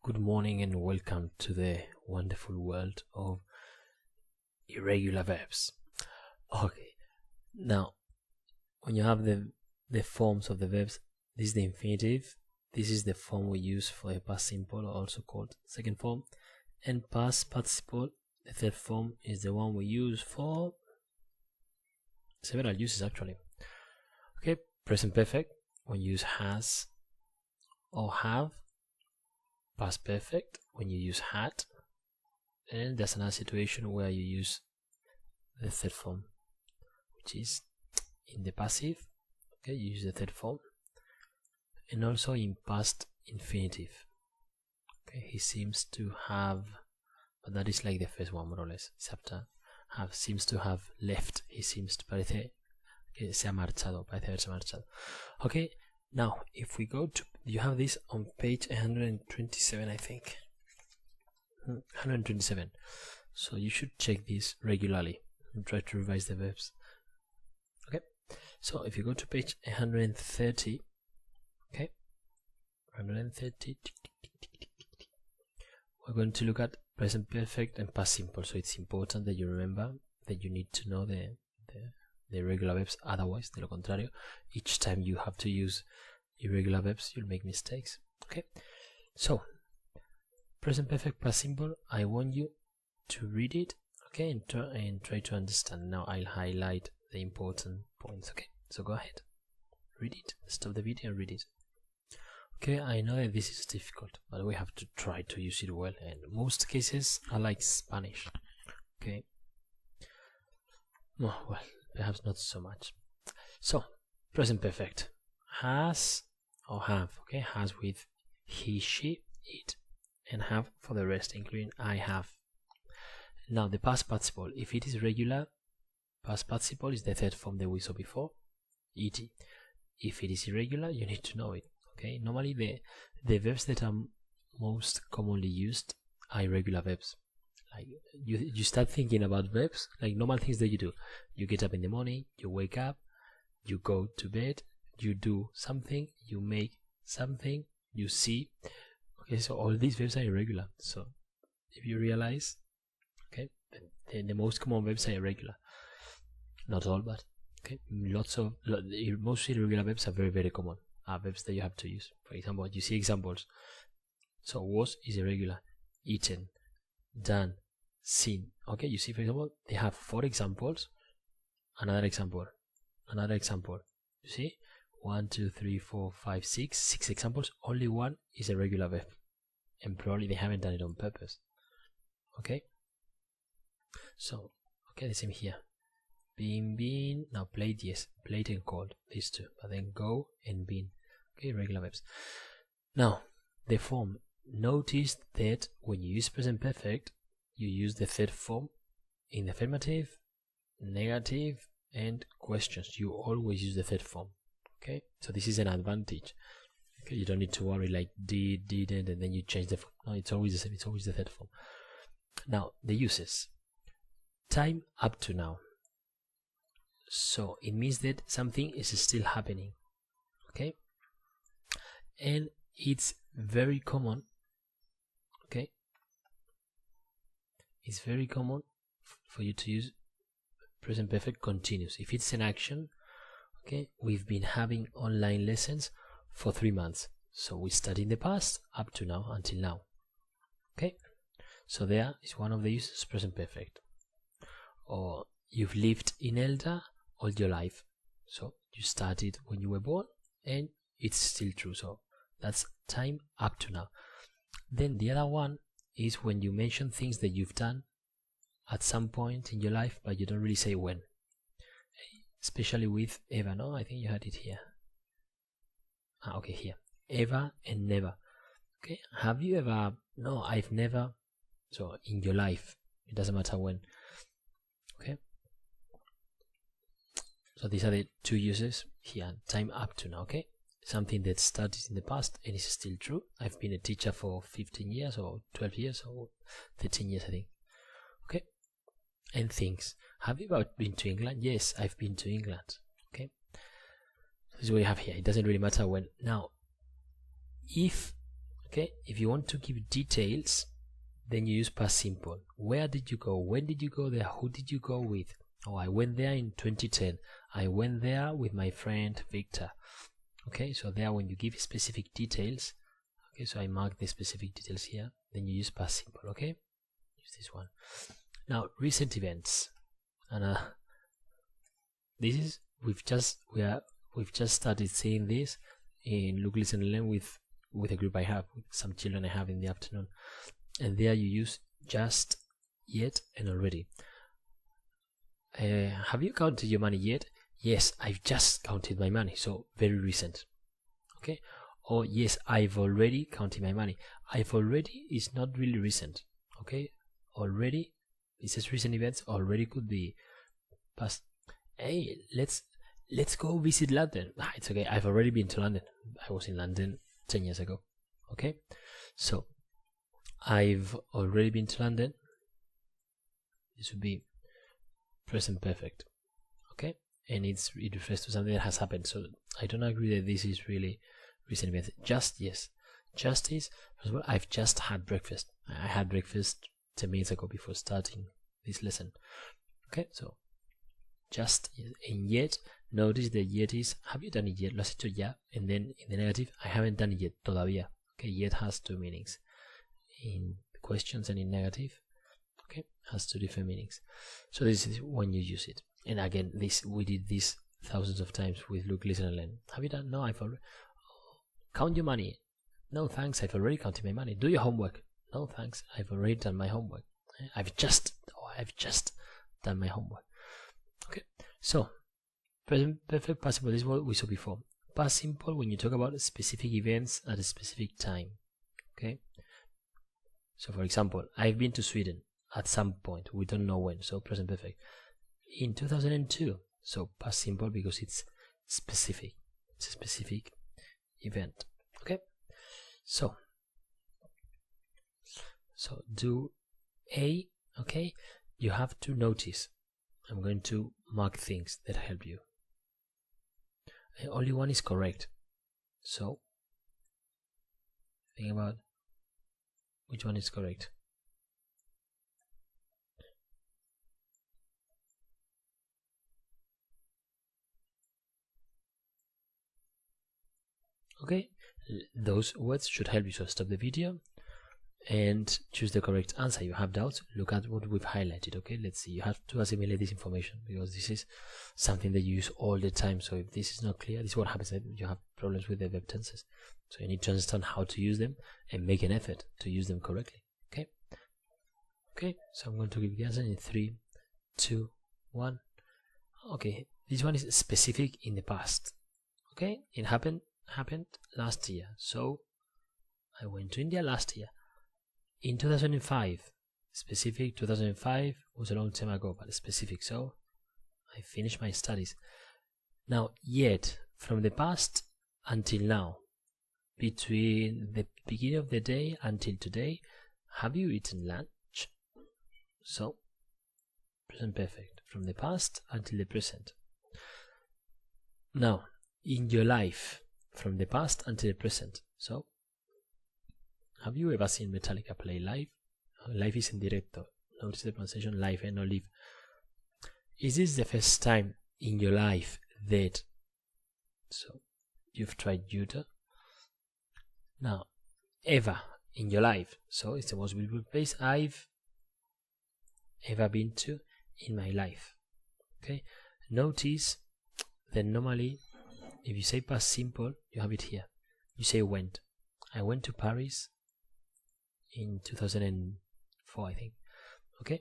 Good morning and welcome to the wonderful world of irregular verbs. Okay, now when you have the forms of the verbs, this is the infinitive, this is the form we use for a past simple, also called second form, and past participle, the third form, is the one we use for several uses actually. Okay, present perfect, when you use has or have. Past perfect, when you use had. And there's another situation where you use the third form, which is in the passive. Okay, you use the third form. And also in past infinitive. Okay, he seems to have, but that is like the first one more or less. Except have seems to have left. He seems to parece que se ha marchado, parece haberse marchado. Okay, now if we go to, you have this on page 127, I think. 127. So you should check this regularly and try to revise the verbs. Okay, so if you go to page 130, okay, 130, we're going to look at present perfect and past simple. So it's important that you remember that you need to know the irregular verbs, otherwise, de lo contrario, each time you have to use irregular verbs, you'll make mistakes. Okay, so present perfect past simple, I want you to read it, okay, and try to understand. Now I'll highlight the important points. Okay, so go ahead, read it, stop the video and read it. Okay, I know that this is difficult, but we have to try to use it well, and most cases are like Spanish. Okay, oh, well, perhaps not so much. So present perfect, has or have. Okay, has with he, she, it, and have for the rest, including I have. Now the past participle, if it is regular, past participle is the third form that we saw before, et. If it is irregular, you need to know it. Okay, normally the verbs that are most commonly used are irregular verbs. Like you start thinking about verbs like normal things that you do. You get up in the morning, you wake up, you go to bed, you do something, you make something, you see. Okay, so all these verbs are irregular. So if you realize, okay, the most common verbs are irregular. Not all, but okay, most irregular verbs are very, very common. Are verbs that you have to use. For example, you see examples. So was is irregular. Eaten, done, seen. Okay, you see, for example, they have 4 examples. Another example. Another example. You see, 1, 2, 3, 4, 5, 6 examples. Only one is a regular verb, and probably they haven't done it on purpose. Okay, so okay, the same here. Been. Now played, yes, played and called, these two, but then go and been. Okay, regular verbs. Now the form. Notice that when you use present perfect, you use the third form in the affirmative, negative, and questions. You always use the third form. Okay, so this is an advantage. Okay, you don't need to worry like did, didn't, and then you change the form. No, it's always the same. It's always the third form. Now the uses. Time up to now. So it means that something is still happening. Okay, and it's very common. Okay, it's very common for you to use present perfect continuous. If it's an action, okay, we've been having online lessons for 3 months. So we study in the past up to now, until now. Okay, so there is one of the uses, present perfect. Or you've lived in Elda all your life. So you started when you were born and it's still true. So that's time up to now. Then the other one is when you mention things that you've done at some point in your life, but you don't really say when. Especially with Eva, no? I think you had it here. Okay, here. Ever and never. Okay, have you ever? No, I've never. So in your life, it doesn't matter when. Okay. So these are the 2 uses here. Time up to now. Okay, something that started in the past and is still true. I've been a teacher for 15 years or 12 years or 13 years, I think. Okay, and things. Have you ever been to England? Yes, I've been to England. Okay, this is what you have here. It doesn't really matter when. Now, if Okay, if you want to give details, then you use past simple. Where did you go? When did you go there? Who did you go with? Oh, I went there in 2010. I went there with my friend Victor. Okay, so there when you give specific details, okay, so I mark the specific details here, then you use past simple. Okay, use this one. Now recent events, and this is we've just started seeing this in Look, Listen, and Learn with a group I have, with some children I have in the afternoon, and there you use just, yet, and already. Have you counted your money yet? Yes, I've just counted my money, so very recent. Okay, or yes, I've already counted my money. I've already is not really recent. Okay, already, it says recent events. Already could be past. Hey, let's go visit London. It's okay, I've already been to London. I was in London 10 years ago. Okay, so I've already been to London. This would be present perfect. Okay, and it refers to something that has happened. So I don't agree that this is really recent events. Just, yes, just is, as well, I've just had breakfast. I had breakfast 10 minutes ago before starting this lesson. Okay, so just, and yet, notice the yet is, have you done it yet? Lo has hecho ya, and then in the negative, I haven't done it yet, todavía. Okay, yet has two meanings. In questions and in negative, okay, has two different meanings. So this is when you use it. And again, we did this thousands of times with Look, Listen, and Learn. Have you done? No, I've already. Count your money. No, thanks, I've already counted my money. Do your homework. No, thanks, I've already done my homework. I've just done my homework. Okay, so present perfect, past simple, this is what we saw before. Past simple when you talk about specific events at a specific time. Okay, so for example, I've been to Sweden at some point, we don't know when, so present perfect. In 2002, so past simple because it's specific. It's a specific event. Okay, so do A. Okay, you have to notice. I'm going to mark things that help you. Only one is correct, so think about which one is correct. Okay, those words should help you, so stop the video and choose the correct answer. You have doubts, look at what we've highlighted. Okay, let's see. You have to assimilate this information because this is something that you use all the time. So if this is not clear, this is what happens. You have problems with the verb tenses. So you need to understand how to use them and make an effort to use them correctly. Okay. Okay. So I'm going to give the answer in 3, 2, 1. Okay. This one is specific in the past. Okay. It happened last year. So I went to India last year. In 2005, specific. 2005 was a long time ago, but specific. So I finished my studies. Now, yet, from the past until now, between the beginning of the day until today, have you eaten lunch? So, present perfect. From the past until the present. Now, in your life, from the past until the present. So, have you ever seen Metallica play live? Live is in directo. Notice the pronunciation live and not live. Is this the first time in your life that you've tried Utah? Now, ever in your life. So it's the most beautiful place I've ever been to in my life. Okay. Notice that normally, if you say past simple, you have it here. You say went. I went to Paris in 2004, I think. Okay,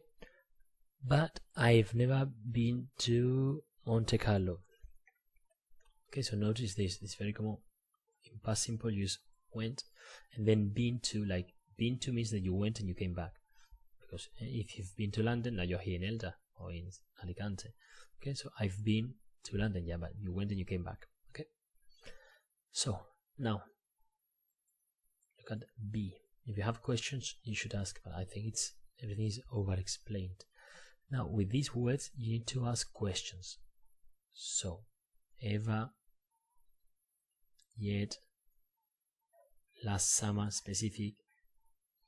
but I've never been to Monte Carlo. Okay, so notice this. It's very common. In past simple, use went, and then been to. Like been to means that you went and you came back. Because if you've been to London, now you're here in Elda or in Alicante. Okay, so I've been to London, yeah, but you went and you came back. Okay, so now look at B. If you have questions, you should ask, but I think everything is over-explained. Now, with these words, you need to ask questions. So, ever, yet, last summer specific,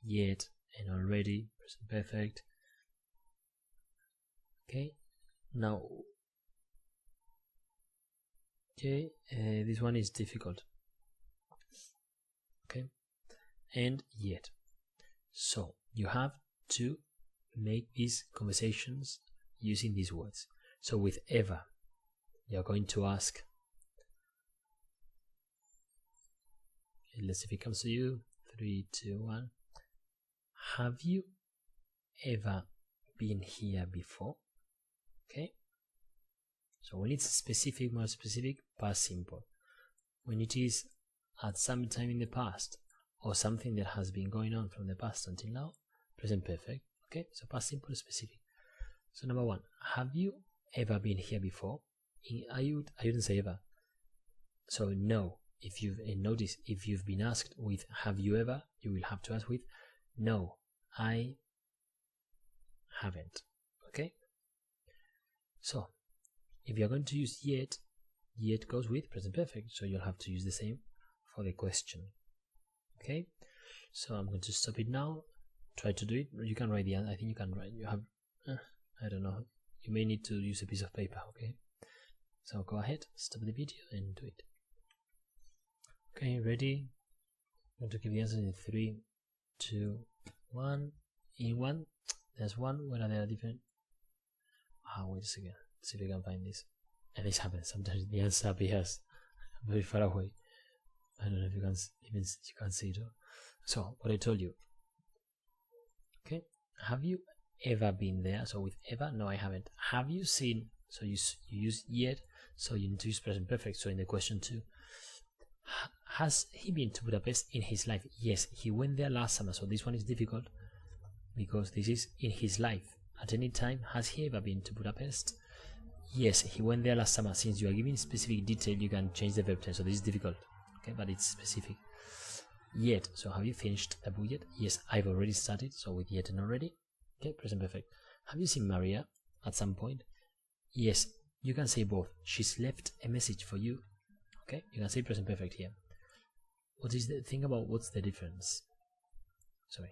yet and already, present perfect. Okay, now this one is difficult. Okay, and yet. So you have to make these conversations using these words. So with ever, you're going to ask, let's see if it comes to you. 3, 2, 1. Have you ever been here before? Okay. So when it's specific, more specific, past simple. When it is at some time in the past, or something that has been going on from the past until now, present perfect. Okay, so past simple, specific. So number 1, have you ever been here before? I wouldn't say ever. So no. If you've noticed, if you've been asked with have you ever, you will have to ask with no, I haven't. Okay. So if you're going to use yet goes with present perfect. So you'll have to use the same for the question. Okay. So I'm going to stop it now. Try to do it. You can write the answer. I think you can write. You have, I don't know. You may need to use a piece of paper. Okay. So go ahead, stop the video and do it. Okay, ready? I'm going to give the answer in 3, 2, 1. In 1, there's 1. Where are they different? Wait a second. Let's see if we can find this. And this happens. Sometimes the answer appears very far away. I don't know if you can see it. So, what I told you. Okay, have you ever been there? So with ever, no, I haven't. Have you seen? So you use yet. So you need to use present perfect. So in the question 2. Has he been to Budapest in his life? Yes, he went there last summer. So this one is difficult because this is in his life. At any time, has he ever been to Budapest? Yes, he went there last summer. Since you are giving specific detail, you can change the verb tense. So this is difficult. Okay, but it's specific. Yet, so have you finished the book yet? Yes, I've already started. So with yet and already. Okay, present perfect. Have you seen Maria at some point? Yes, you can say both. She's left a message for you. Okay, you can say present perfect here. What is the thing about what's the difference? Sorry.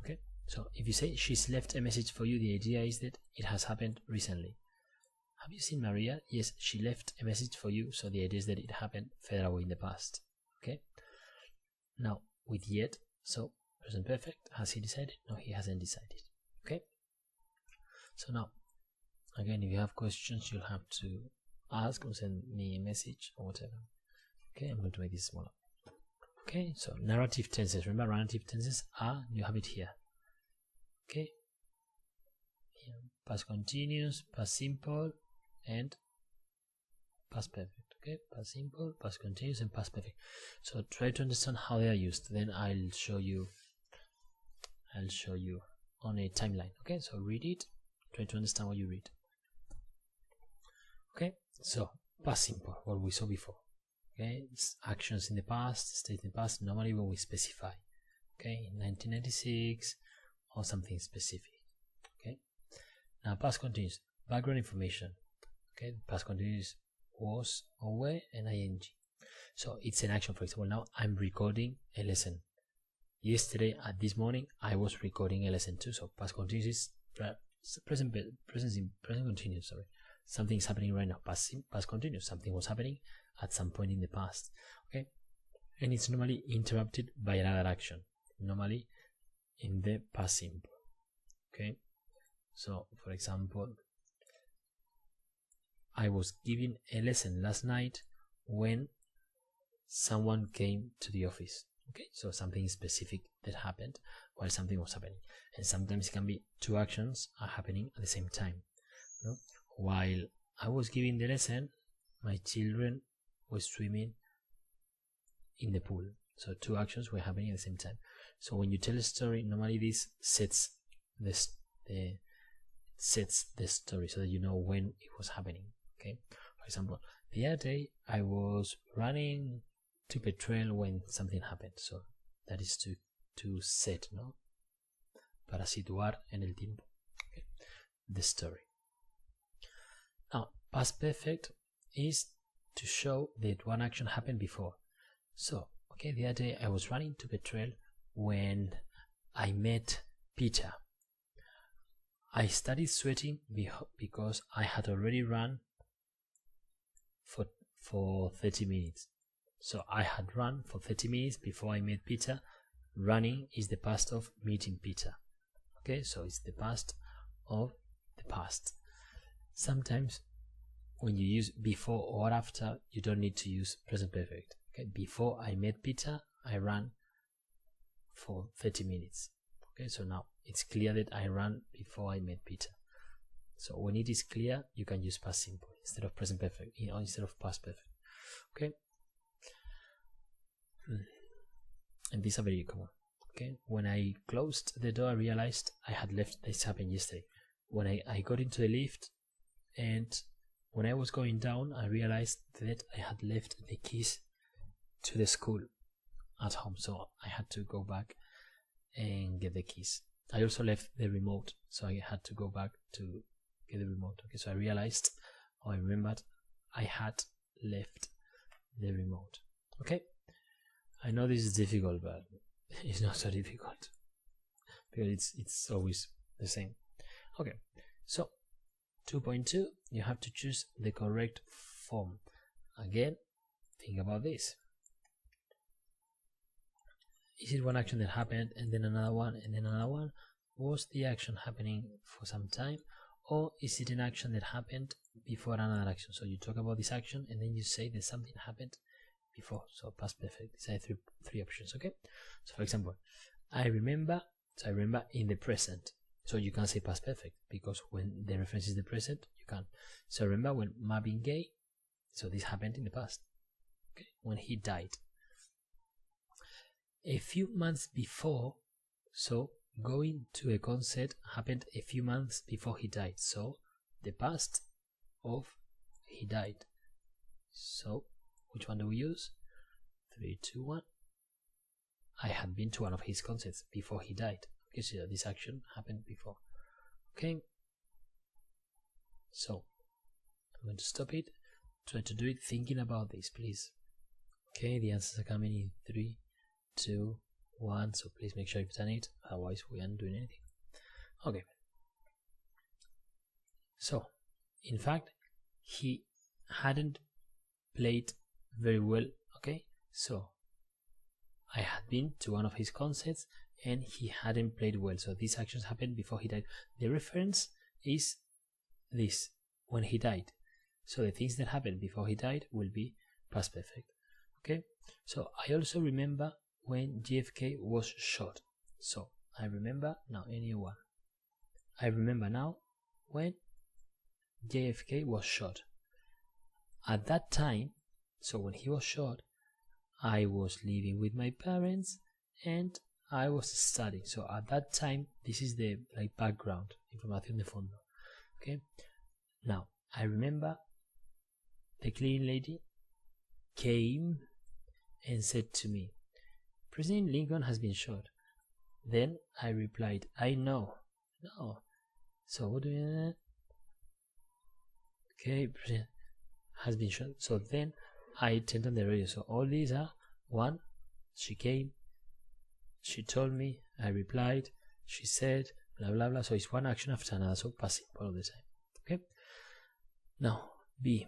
Yeah. Okay, so if you say she's left a message for you, the idea is that it has happened recently. Have you seen Maria? Yes, she left a message for you, so the idea is that it happened further away in the past. Okay. Now with yet, so present perfect. Has he decided? No, he hasn't decided. Okay. So now, again, if you have questions, you'll have to ask or send me a message or whatever. Okay, I'm going to make this smaller. Okay, so narrative tenses. Remember, narrative tenses are, you have it here. Okay, here, past continuous, past simple, and past perfect. Okay, past simple, past continuous, and past perfect. So try to understand how they are used. Then I'll show you on a timeline. Okay, so read it. Try to understand what you read. Okay, so past simple, what we saw before. Okay, it's actions in the past, state in the past, normally when we specify. Okay, in 1996 or something specific. Okay, now past continuous, background information. Okay, past continuous was or were and ing. So it's an action. For example, now I'm recording a lesson. Yesterday at this morning I was recording a lesson too. So past continuous is present continuous. Sorry, something is happening right now. Past continuous, something was happening at some point in the past. Okay, and it's normally interrupted by another action. Normally in the past simple. Okay, so for example, I was giving a lesson last night when someone came to the office. Okay, so something specific that happened while something was happening, and sometimes it can be two actions are happening at the same time. You know? While I was giving the lesson, my children were swimming in the pool. So two actions were happening at the same time. So when you tell a story, normally this sets the story so that you know when it was happening. Okay, for example, the other day I was running to a trail when something happened. So that is to set, no? Para situar en el tiempo. Okay. The story. Now, Past perfect is to show that one action happened before. So, okay, the other day I was running to Betrel when I met Peter. I started sweating because I had already run for 30 minutes. So I had run for 30 minutes before I met Peter. Running is the past of meeting Peter. Okay, so it's the past of the past. Sometimes when you use before or after, you don't need to use present perfect. Okay, before I met Peter, I ran for 30 minutes. Okay, so now it's clear that I ran before I met Peter. So when it is clear, you can use past simple instead of present perfect, instead of past perfect. Okay, and these are very common. Okay, when I closed the door, I realized I had left. This happened yesterday. When I got into the lift, and when I was going down, I realized that I had left the keys to the school at home, so I had to go back and get the keys. I also left the remote, so I had to go back to get the remote. Okay, so I realized, or I remembered, I had left the remote. Okay, I know this is difficult, but it's not so difficult because it's always the same. Okay, so 2.2, you have to choose the correct form. Again, think about this. Is it one action that happened and then another one and then another one? Was the action happening for some time, or is it an action that happened before another action? So you talk about this action and then you say that something happened before. So past perfect. These are three options. Okay. So for example, I remember. So I remember in the present. So you can't say past perfect because when the reference is the present, you can't. So remember when Marvin Gaye. So this happened in the past. Okay. When he died. A few months before, so going to a concert happened a few months before he died. So the past of he died. So which one do we use? 3, 2, 1. I had been to one of his concerts before he died. Okay, so this action happened before. Okay. So I'm going to stop it. Try to do it thinking about this, please. Okay, the answers are coming in 3, 2, 1. So please make sure you've done it, otherwise we aren't doing anything. Okay. So, in fact, he hadn't played very well. Okay, so I had been to one of his concerts and he hadn't played well. So these actions happened before he died. The reference is this, when he died. So the things that happened before he died will be past perfect. Okay, so I also remember when JFK was shot. So I remember now anyone. I remember now when JFK was shot. At that time, so when he was shot, I was living with my parents and I was studying. So at that time, this is the background information de fondo. Okay. Now I remember the cleaning lady came and said to me, President Lincoln has been shot. Then I replied, I know. No. So what do you... Okay, President has been shot. So then I turned on the radio. So all these are: 1, she came, she told me, I replied, she said, blah blah blah. So it's one action after another, so past simple all the time. Okay. Now B,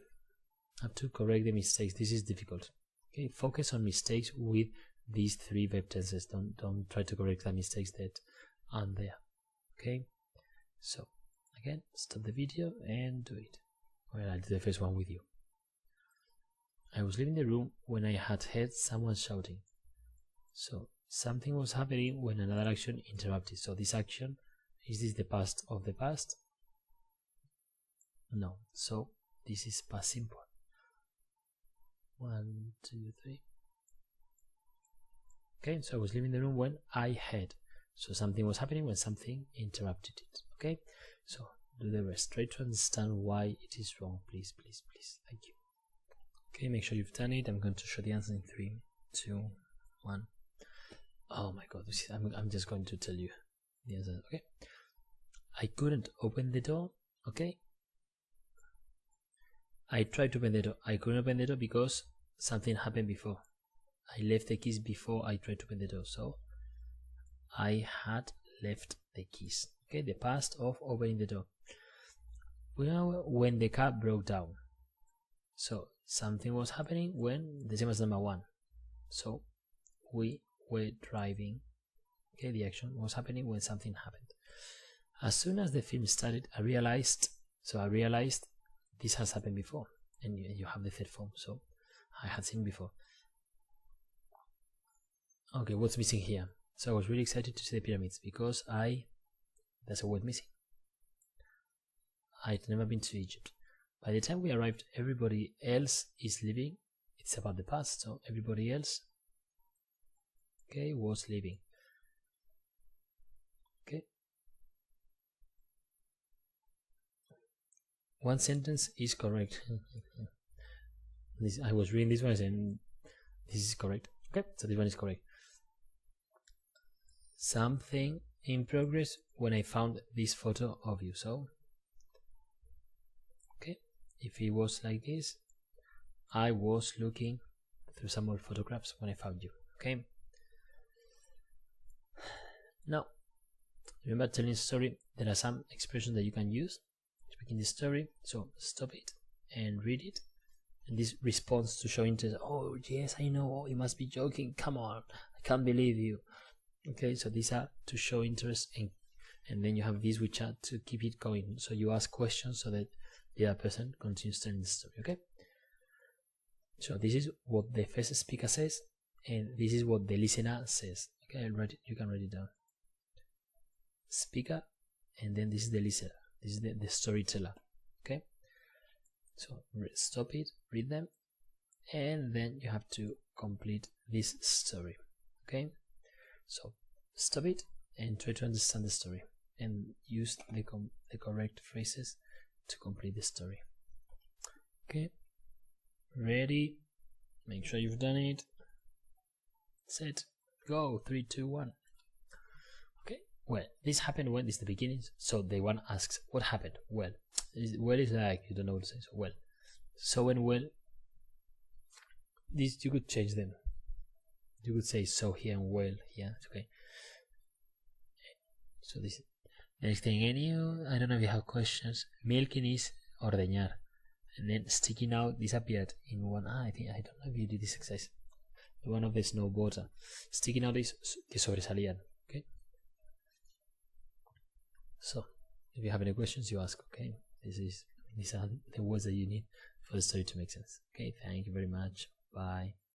I have to correct the mistakes. This is difficult. Okay, focus on mistakes with these 3 verb tenses. Don't try to correct the mistakes that aren't there. Okay, so again, stop the video and do it. Well, I'll do the first one with you. I was leaving the room when I had heard someone shouting. So something was happening when another action interrupted. So this action, is this the past of the past? No. So this is past simple. 1, 2, 3. Okay, so I was leaving the room when I heard. So something was happening when something interrupted it. Okay, so do the rest. Try to understand why it is wrong, please, please, please. Thank you. Okay, make sure you've done it. I'm going to show the answer in 3, 2, 1. Oh my god, I'm just going to tell you the answer. Okay, I couldn't open the door. Okay, I tried to open the door. I couldn't open the door because something happened before. I left the keys before I tried to open the door. So I had left the keys. Okay, the past of opening the door. Well, when the car broke down. So something was happening when the same as number 1. So we were driving. Okay, the action was happening when something happened. As soon as the film started, I realized this has happened before, and you have the third form, so I had seen before. Okay, what's missing here? So I was really excited to see the pyramids because that's a word missing. I'd never been to Egypt. By the time we arrived, everybody else is leaving. It's about the past, so everybody else, okay, was leaving. Okay. One sentence is correct. I was reading this one and this is correct. Okay, so this one is correct. Something in progress when I found this photo of you. So, okay, if it was like this, I was looking through some old photographs when I found you. Okay. Now, remember telling a story. There are some expressions that you can use to begin the story. So stop it and read it. And this response to show interest. Oh yes, I know. Oh, you must be joking. Come on, I can't believe you. Okay, so these are to show interest, and then you have these which are to keep it going. So you ask questions so that the other person continues telling the story. Okay. So this is what the first speaker says, and this is what the listener says. Okay, I'll write it. You can write it down. Speaker, and then this is the listener. This is the storyteller. Okay. So stop it, read them, and then you have to complete this story. Okay. So stop it and try to understand the story and use the correct phrases to complete the story. Okay, ready? Make sure you've done it. Set, go. 3, 2, 1. Okay, well, this happened when this is the beginning. So the one asks, what happened? Well is like you don't know what to say. So well, so and well. These you could change them. You could say so here and well here. Okay. So this next thing. I don't know if you have questions. Milking is ordeñar, and then sticking out disappeared in one. I don't know if you did this exercise. One of the snowboarder. Sticking out is que sobresalían. Okay. So if you have any questions, you ask. Okay. These are the words that you need for the story to make sense. Okay. Thank you very much. Bye.